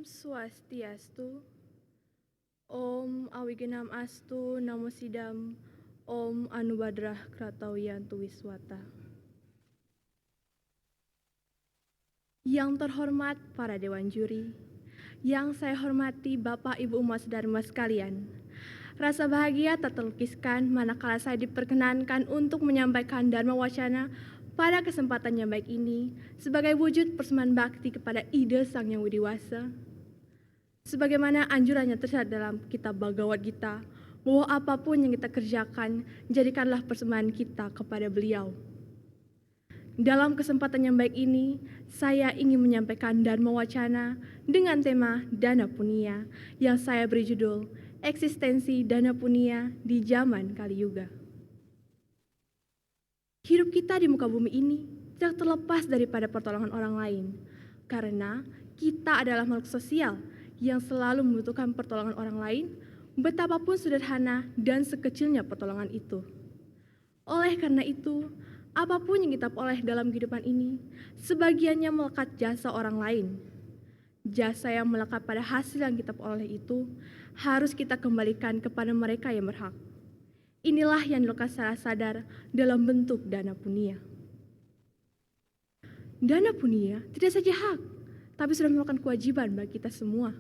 Swastiastu. Om Awigenam Astu Namo Sidam. Om Anubadrah Kratawiyantu Wiswata. Yang terhormat para Dewan Juri, yang saya hormati Bapak Ibu Umat Dharma sekalian, rasa bahagia tak terlukiskan manakala saya diperkenankan untuk menyampaikan Dharma Wacana pada kesempatan yang baik ini sebagai wujud persembahan bakti kepada ide Sang Yang Widiwasa. Sebagaimana anjurannya tersirat dalam kitab Bhagavad Gita, bahwa apapun yang kita kerjakan, jadikanlah persembahan kita kepada beliau. Dalam kesempatan yang baik ini, saya ingin menyampaikan Dharma Wacana dengan tema Dana Punya yang saya beri judul Eksistensi Dana Punya di Zaman Kali Yuga. Hidup kita di muka bumi ini tidak terlepas daripada pertolongan orang lain, karena kita adalah makhluk sosial yang selalu membutuhkan pertolongan orang lain, betapapun sederhana dan sekecilnya pertolongan itu. Oleh karena itu, apapun yang kita peroleh dalam kehidupan ini, sebagiannya melekat jasa orang lain. Jasa yang melekat pada hasil yang kita peroleh itu harus kita kembalikan kepada mereka yang berhak. Inilah yang dilakukan secara sadar dalam bentuk dana punya. Dana punya tidak saja hak, tapi sudah merupakan kewajiban bagi kita semua.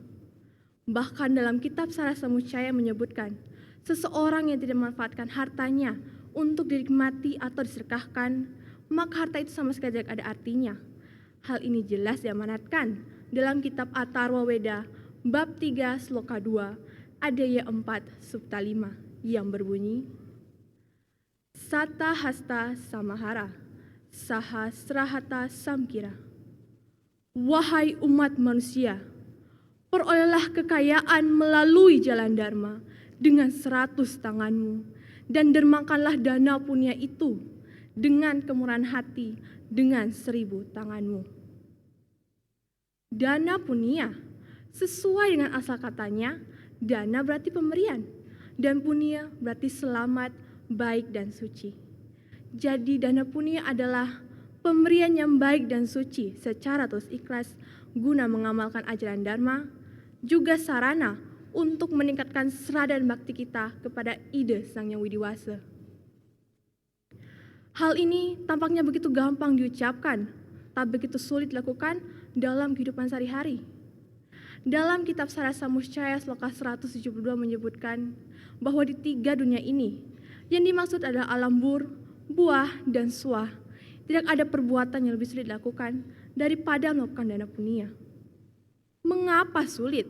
Bahkan dalam kitab Sarasa Mucaya menyebutkan, seseorang yang tidak memanfaatkan hartanya untuk dinikmati atau disedekahkan, maka harta itu sama sekali tidak ada artinya. Hal ini jelas diamanatkan dalam kitab Atharwa Weda, bab 3, sloka 2, adaya 4, subta 5, yang berbunyi, Sata hasta samahara, sahasrahata samkira. Wahai umat manusia, perolehlah kekayaan melalui jalan dharma dengan 100 tanganmu, dan dermakanlah dana punya itu dengan kemurahan hati dengan 1000 tanganmu. Dana punya, sesuai dengan asal katanya, dana berarti pemberian, dan punya berarti selamat, baik dan suci. Jadi dana punya adalah pemberian yang baik dan suci secara terus ikhlas guna mengamalkan ajaran dharma, juga sarana untuk meningkatkan serada dan bakti kita kepada ide Sang Yang Widiwasa. Hal ini tampaknya begitu gampang diucapkan, tak begitu sulit dilakukan dalam kehidupan sehari-hari. Dalam kitab Sarasa Mucaya sloka 172 menyebutkan bahwa di 3 dunia ini, yang dimaksud adalah alam bur, buah, dan suah, tidak ada perbuatan yang lebih sulit dilakukan daripada melakukan dana punya. Mengapa sulit?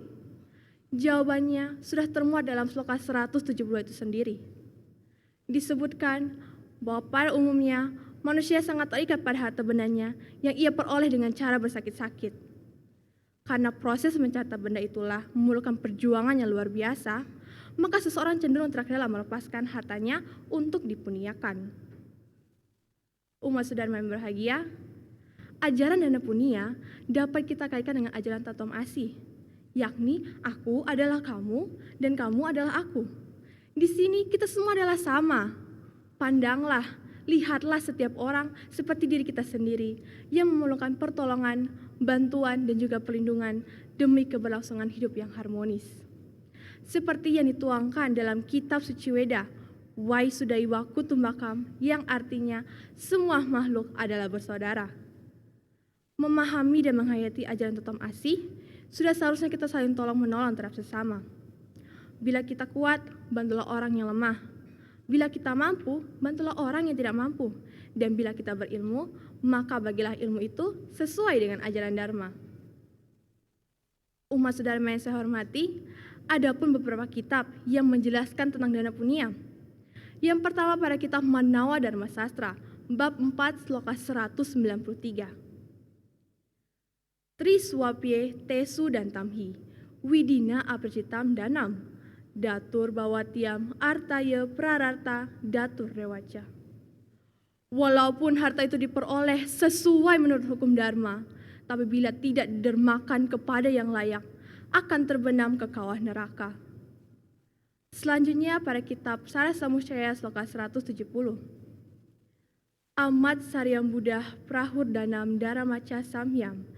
Jawabannya sudah termuat dalam sloka 172 itu sendiri. Disebutkan bahwa pada umumnya manusia sangat terikat pada harta bendanya yang ia peroleh dengan cara bersakit-sakit. Karena proses mencari harta benda itulah memerlukan perjuangan yang luar biasa, maka seseorang cenderung terkadang melepaskan hartanya untuk dipuniakan. Umat saudara yang berbahagia, ajaran dana punya dapat kita kaitkan dengan ajaran tatom asih, yakni aku adalah kamu dan kamu adalah aku. Di sini kita semua adalah sama. Pandanglah, lihatlah setiap orang seperti diri kita sendiri yang memerlukan pertolongan, bantuan, dan juga perlindungan demi keberlangsungan hidup yang harmonis. Seperti yang dituangkan dalam kitab Suci Weda, Wai Sudaiwa Kutumbakam, yang artinya semua makhluk adalah bersaudara. Memahami dan menghayati ajaran tatom asih, sudah seharusnya kita saling tolong-menolong terhadap sesama. Bila kita kuat, bantulah orang yang lemah. Bila kita mampu, bantulah orang yang tidak mampu. Dan bila kita berilmu, maka bagilah ilmu itu sesuai dengan ajaran dharma. Umat saudara yang saya hormati, ada pun beberapa kitab yang menjelaskan tentang dana punya. Yang pertama pada kitab Manawa Dharma Sastra, bab 4, sloka 193. Triswapye tesu dan tamhi, widina apricitam danam, datur bawatiam artaya prararta datur rewaca. Walaupun harta itu diperoleh sesuai menurut hukum dharma, tapi bila tidak didermakan kepada yang layak, akan terbenam ke kawah neraka. Selanjutnya pada kitab Sarasa Mucaya sloka 170. Amat Saryam Buddha Prahur Danam Daramaca Samyam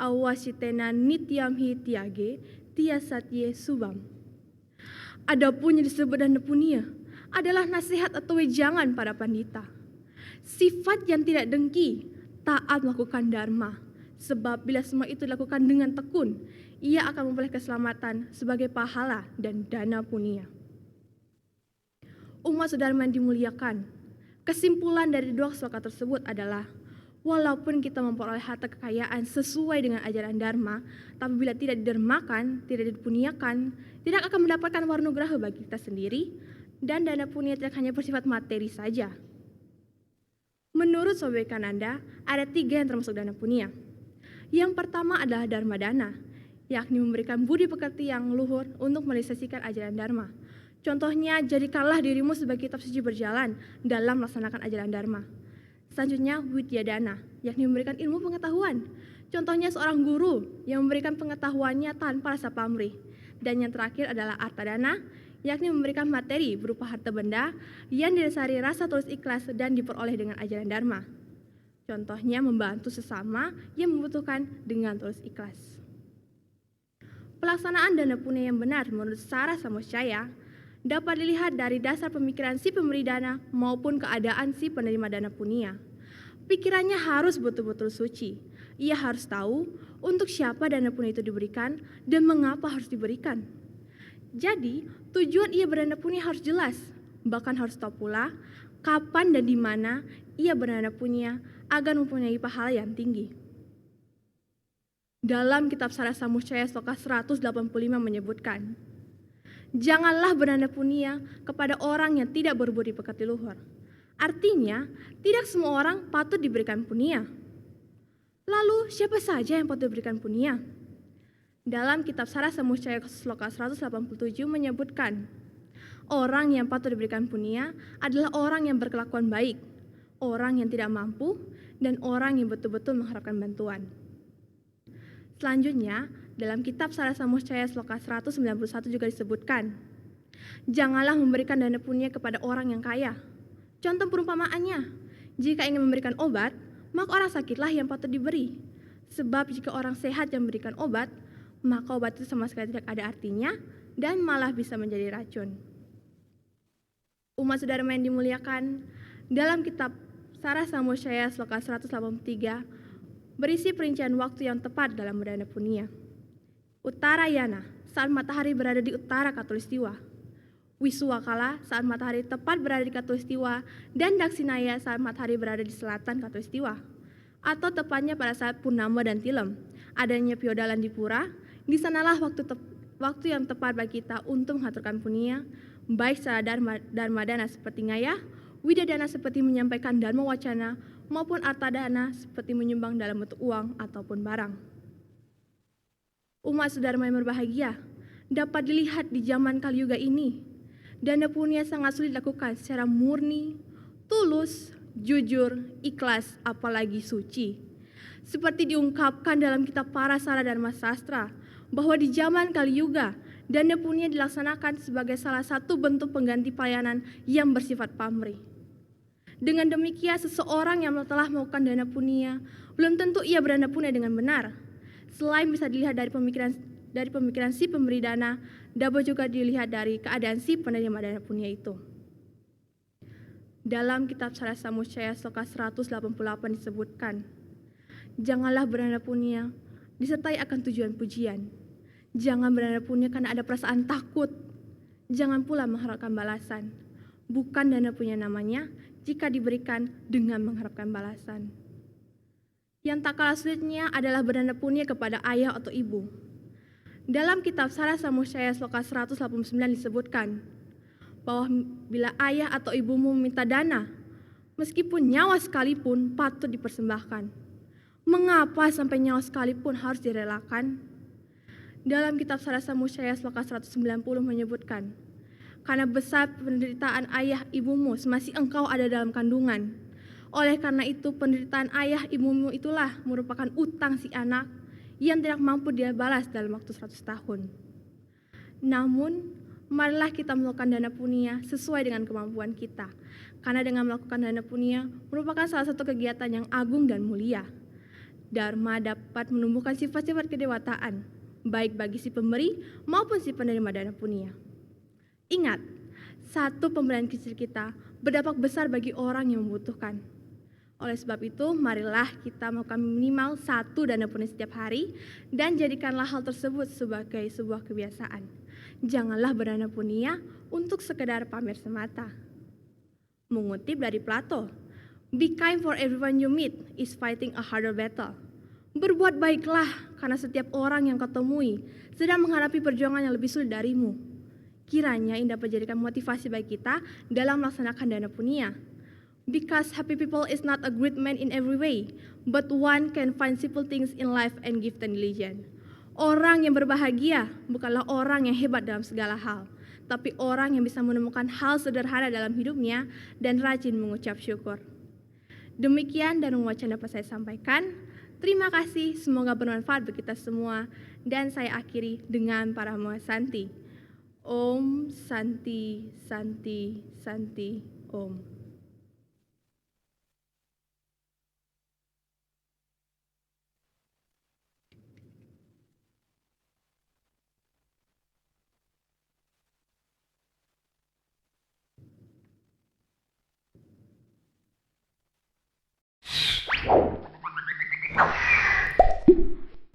awasitena nityam hi tiage tia satye subam. Adapun yang disebut dana punya adalah nasihat atau wejangan para pandita. Sifat yang tidak dengki, taat melakukan dharma. Sebab bila semua itu dilakukan dengan tekun, ia akan memperoleh keselamatan sebagai pahala dan dana punya. Umat saudara yang dimuliakan, kesimpulan dari dua sloka tersebut adalah walaupun kita memperoleh harta kekayaan sesuai dengan ajaran dharma, tapi bila tidak didermakan, tidak dipuniakan, tidak akan mendapatkan warnugraha bagi kita sendiri, dan dana punya tidak hanya bersifat materi saja. Menurut Swami Vivekananda, ada 3 yang termasuk dana punya. Yang pertama adalah dharma dana, yakni memberikan budi pekerti yang luhur untuk merealisasikan ajaran dharma. Contohnya, jadikanlah dirimu sebagai kitab suci berjalan dalam melaksanakan ajaran dharma. Selanjutnya, widya dana, yakni memberikan ilmu pengetahuan. Contohnya seorang guru yang memberikan pengetahuannya tanpa rasa pamrih. Dan yang terakhir adalah arta dana, yakni memberikan materi berupa harta benda yang didasari rasa tulus ikhlas dan diperoleh dengan ajaran dharma. Contohnya membantu sesama yang membutuhkan dengan tulus ikhlas. Pelaksanaan dana punya yang benar menurut Sara Samosjaya dapat dilihat dari dasar pemikiran si pemberi dana maupun keadaan si penerima dana punya. Pikirannya harus betul-betul suci. Ia harus tahu untuk siapa dana punya itu diberikan dan mengapa harus diberikan. Jadi, tujuan ia berdana punya harus jelas, bahkan harus tahu pula kapan dan di mana ia berdana punya agar mempunyai pahala yang tinggi. Dalam kitab Sara Samosjaya sloka 185 menyebutkan, janganlah berdana punya kepada orang yang tidak berbudi pekerti luhur. Artinya, tidak semua orang patut diberikan punya. Lalu, siapa saja yang patut diberikan punya? Dalam kitab Sara Samosjaya sloka 187 menyebutkan, orang yang patut diberikan punya adalah orang yang berkelakuan baik, orang yang tidak mampu, dan orang yang betul-betul mengharapkan bantuan. Selanjutnya, dalam kitab Sara Samosjaya sloka 191 juga disebutkan, janganlah memberikan dana punya kepada orang yang kaya. Contoh perumpamaannya, jika ingin memberikan obat, maka orang sakitlah yang patut diberi. Sebab jika orang sehat yang memberikan obat, maka obat itu sama sekali tidak ada artinya dan malah bisa menjadi racun. Umat saudara yang dimuliakan, dalam kitab Sara Samosjaya sloka 183 berisi perincian waktu yang tepat dalam berdana punya. Uttarayana, saat matahari berada di utara khatulistiwa. Wiswakala, saat matahari tepat berada di khatulistiwa, dan Daksinaya, saat matahari berada di selatan khatulistiwa. Atau tepatnya pada saat Purnama dan Tilem, adanya Piodalan di Pura, di sanalah waktu yang tepat bagi kita untuk mengaturkan punya, baik secara dharma dana seperti ngayah, widadana seperti menyampaikan dharma wacana, maupun arta dana seperti menyumbang dalam bentuk uang ataupun barang. Umat saudara yang berbahagia, dapat dilihat di zaman Kali Yuga ini, dana punya sangat sulit dilakukan secara murni, tulus, jujur, ikhlas, apalagi suci. Seperti diungkapkan dalam kitab Parasara Dharma Sastra, bahwa di zaman Kali Yuga, dana punya dilaksanakan sebagai salah satu bentuk pengganti pelayanan yang bersifat pamrih. Dengan demikian, seseorang yang telah melakukan dana punya, belum tentu ia berdana punya dengan benar. Selain bisa dilihat dari pemikiran si pemberi dana, dapat juga dilihat dari keadaan si penerima dana punya itu. Dalam kitab Sara Samosjaya sloka 188 disebutkan, janganlah berdana punya disertai akan tujuan pujian. Jangan berdana punya karena ada perasaan takut. Jangan pula mengharapkan balasan. Bukan dana punya namanya jika diberikan dengan mengharapkan balasan. Yang tak kalah sulitnya adalah berdana punya kepada ayah atau ibu. Dalam kitab Sara Samosjaya sloka 189 disebutkan bahwa bila ayah atau ibumu meminta dana, meskipun nyawa sekalipun patut dipersembahkan. Mengapa sampai nyawa sekalipun harus direlakan? Dalam kitab Sara Samosjaya sloka 190 menyebutkan, karena besar penderitaan ayah ibumu semasa engkau ada dalam kandungan. Oleh karena itu, penderitaan ayah ibumu itulah merupakan utang si anak yang tidak mampu dia balas dalam waktu 100 tahun. Namun, marilah kita melakukan dana punya sesuai dengan kemampuan kita. Karena dengan melakukan dana punya merupakan salah satu kegiatan yang agung dan mulia. Dharma dapat menumbuhkan sifat-sifat kedewataan, baik bagi si pemberi maupun si penerima dana punya. Ingat, satu pemberian kecil kita berdampak besar bagi orang yang membutuhkan. Oleh sebab itu, marilah kita melakukan minimal 1 dana punya setiap hari dan jadikanlah hal tersebut sebagai sebuah kebiasaan. Janganlah berdana punya untuk sekedar pamer semata. Mengutip dari Plato, "Be kind for everyone you meet is fighting a harder battle." Berbuat baiklah karena setiap orang yang kau temui sedang menghadapi perjuangan yang lebih sulit darimu. Kiranya ini dapat menjadikan motivasi bagi kita dalam melaksanakan dana punya. Because happy people is not a great man in every way, but one can find simple things in life and give them diligence. Orang yang berbahagia bukanlah orang yang hebat dalam segala hal, tapi orang yang bisa menemukan hal sederhana dalam hidupnya dan rajin mengucap syukur. Demikian dan wacana dapat saya sampaikan. Terima kasih, semoga bermanfaat bagi kita semua. Dan saya akhiri dengan Paramahansa Santi. Om Santi Santi Santi Om.